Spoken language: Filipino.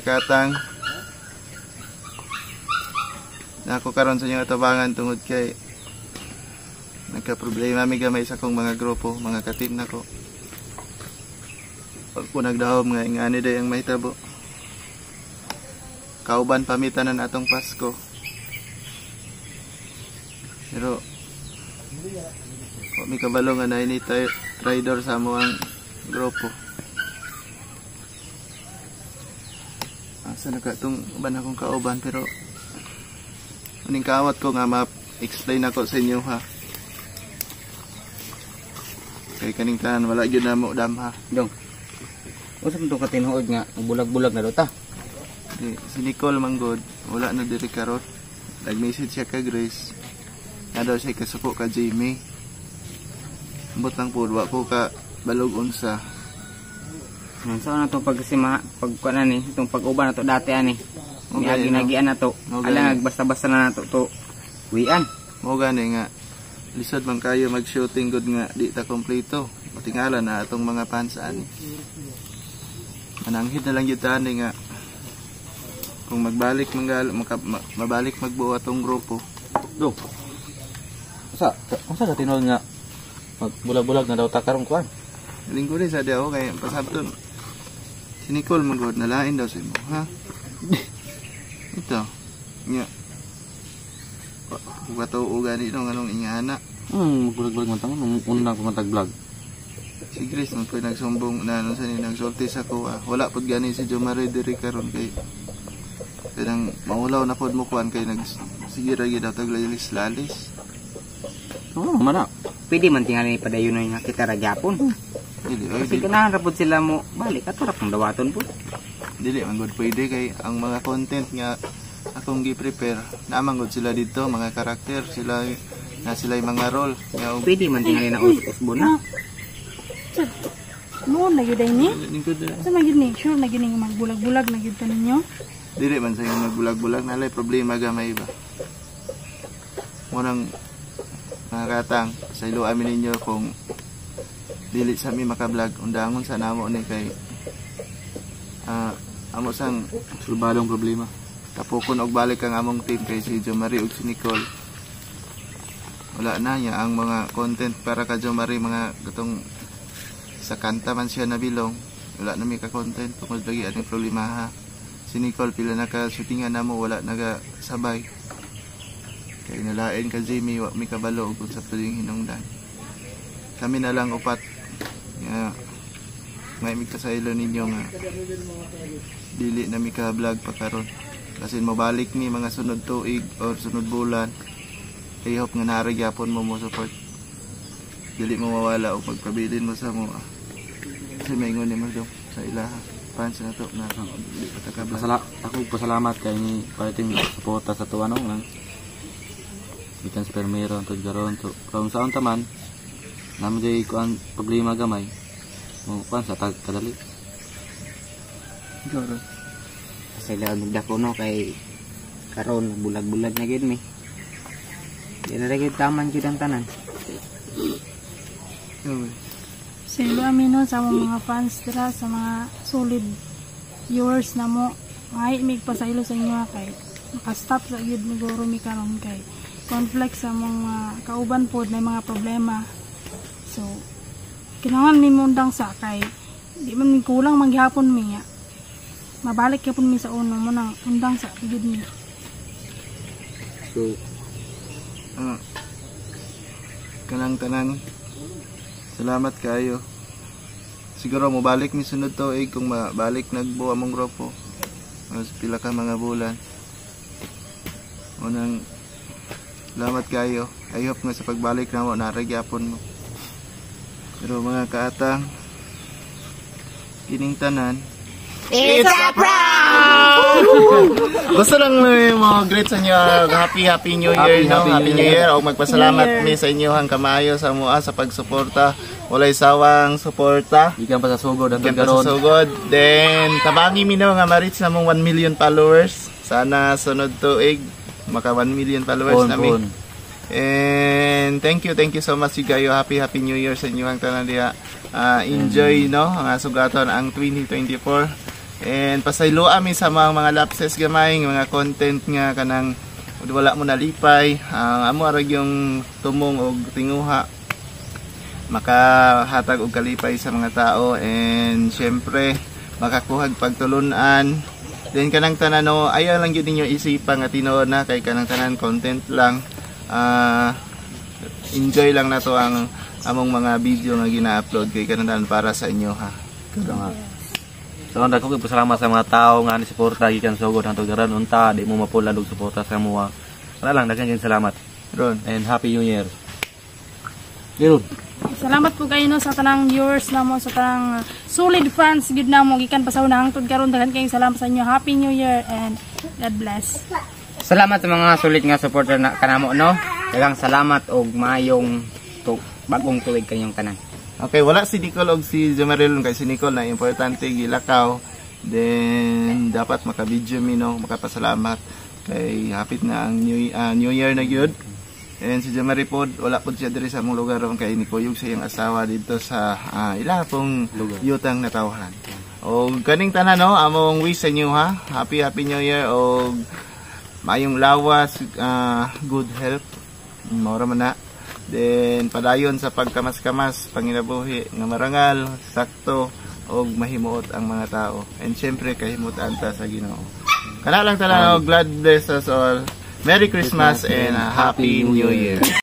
katang. Na ako karon sa inyong atabangan tungod kay nagka-problema mi gamay sa akong mga grupo, mga ka-team nako. Pag po nagdahom nga ingani day ang mahitabo. Kauban pamitanan atong Pasko. Pero mi kabalo nga na ini trader sa mo ang grupo. Asa na ka itong ban akong kauban pero aning kaawat ko nga ma-explain ako sa inyo ha. Kay kaning tanan wala gyud namo dam ha. Dong. Usa man to ka tinuod nga bulag-bulag na daw ta. Si Nicole Manggod wala na diri karon. Nag-message siya ka Grace. Na daw siya kasuko ka Jamie. Ambot lang po, wa ko ka balog unsa. So na itong pagkuanan ni, itong pag-uban na to dati ani. Ginagi-nagian na to. Alang basta-basta na to wian. Mo gani nga lisod man kayo mag-shooting good nga di ta kompleto. Matingala na atong mga fans ani. Mananghid na lang gyud ani nga kung magbalik mabalik magbuo atong grupo. Do. Usa ka tinuod nga magbulag-bulag na daw ta karon kuan. Linggo rin sa diaw kay pasabton. Si Nicole Manggod nalain daw sa imo, ha? Ito. Nya. Wato ugani no nganong ingana. Magbulag-bulag man tamo unang ko matag-vlog. Si Grace nung ko'y nagsumbong na sa ni nagsulti sa ko. Wala pod gani si Jomare diri karon kay kanang maulaw na pod mo kuan kay sige ra gyud daw taglalis-lalis. Mana? Pwede man tingali padayon nga kita ra gyapon. Dili kasi ganahan ra pod sila mo balik at ra pang dawaton po. Dili man gud pwede kay ang mga content nga akong gi-prepare naman gud sila dito mga karakter sila na sila yung mga role. Pwede man tingali na usbon na. Noon na yun ni? Sa nagyod ni? Sure na yun yung magbulag-bulag na yun ka ninyo? Dili man sa yung magbulag-bulag nalay problema gamay ba? Munang mga katang sa ilo amin ninyo kung dili sa mi makablog undangon sa namo ni kay amo sang sulbalong problema. Tapokon og balik ang among team kay si Jomari ug si Nicole. Wala na niya ang mga content para ka Jomari mga gatong sa kanta man siya nabilong wala na may ka-content tungkol lagi aning problema ha. Si Nicole pila naka-shootingan namo wala nagasabay kay nalain ka Jamie wa mi kabalo kung sa tuling hinungdan kami na lang upat nga may mikasaylo ninyo nga dili na mi ka vlog pa karon kasi mabalik ni mga sunod tuig or sunod bulan I hope nga nara gyapon mo support dili mo mawala o pagpabilin mo sa mo kasi maingon ni mo sa ilaha fans na to na ako pasalamat kay ni pating suporta sa tuwa nung lang bitan sa permero to garon to kung saan taman naman jay ko ang problema gamay mo pan sa kadali garo kasi lang dako no kay karon bulag-bulag na gid mi di na gid taman jud ang tanan. Sa ilo amin no, sa mga fans dira, sa mga solid viewers na mo, may migpasaylo sa inyo kay makastop sa yun ni Goro mi karon kay conflict sa mga kauban pod na mga problema. So, kinahanglan mi mundang sa kay di man mi kulang maghapon mi ya. Mabalik yapon mi sa uno mo nang undang sa yun mi. So, kanang tanan salamat kayo siguro mo balik mi sunod to kung mabalik nagbuo among grupo mas pila ka mga bulan unang salamat kayo I hope nga sa pagbalik na mo naragyapon mo pero mga kaatang kining tanan it's a prank. Gusto lang mo greet sa inyo happy new year happy new year o magpasalamat mi sa inyo hang kamayo sa mua sa pagsuporta walay sawang suporta ikan pa sa sugod ang karon then tabangi mi na nga ma-reach na mong 1 million followers sana sunod tuig maka 1 million followers nami and thank you so much kayo happy new year sa inyo hang tanan diha enjoy no ang sugaton ang 2024 And pasaylo ami sa mga lapses gamay nga mga content nga kanang wala mo nalipay. Ang amo arag yung tumong og tinguha makahatag og kalipay sa mga tao, and syempre makakuhag pagtulunan. Then kanang tanan no, ayaw lang gyud ninyo isipan nga tinuod na kay kanang tanan content lang. Enjoy lang na to ang among mga video nga gina-upload kay kanang tanan para sa inyo ha. Kada nga. So ang dako kay pasalamat sa mga tao nga ni suporta gikan sugod hangtod karon unta di mo mapula og suporta sa mua. Wala lang daghang salamat. Ron. And happy new year. Ron. Salamat po kayo no sa tanang viewers namo, sa tanang solid fans gid namo gikan pa sa una hangtod karon. Daghan kayong salamat sa inyo. Happy New Year and God bless. Salamat sa mga sulit nga supporter na kanamo no. Daghang salamat og maayong bagong tuig kanyang tanan. Okay, wala si Nicole og si Jomaril kay si Nicole na importante gilakaw. Then dapat maka-video mi no, makapasalamat kay hapit na ang New Year na gyud. And si Jomaril pod wala pod siya diri sa among lugar ron kay nikuyog sa iyang asawa dito sa ila pong yutang natawhan. Og kaning tanan no, among wish sa inyo ha. Happy New Year og maayong lawas, good health. Mora man na. Then padayon sa pagkamas-kamas, panginabuhi nga marangal, sakto og mahimuot ang mga tao. And syempre kahimutan ta sa Ginoo. Kana lang tanan, glad bless us all. Merry Christmas and Happy New Year.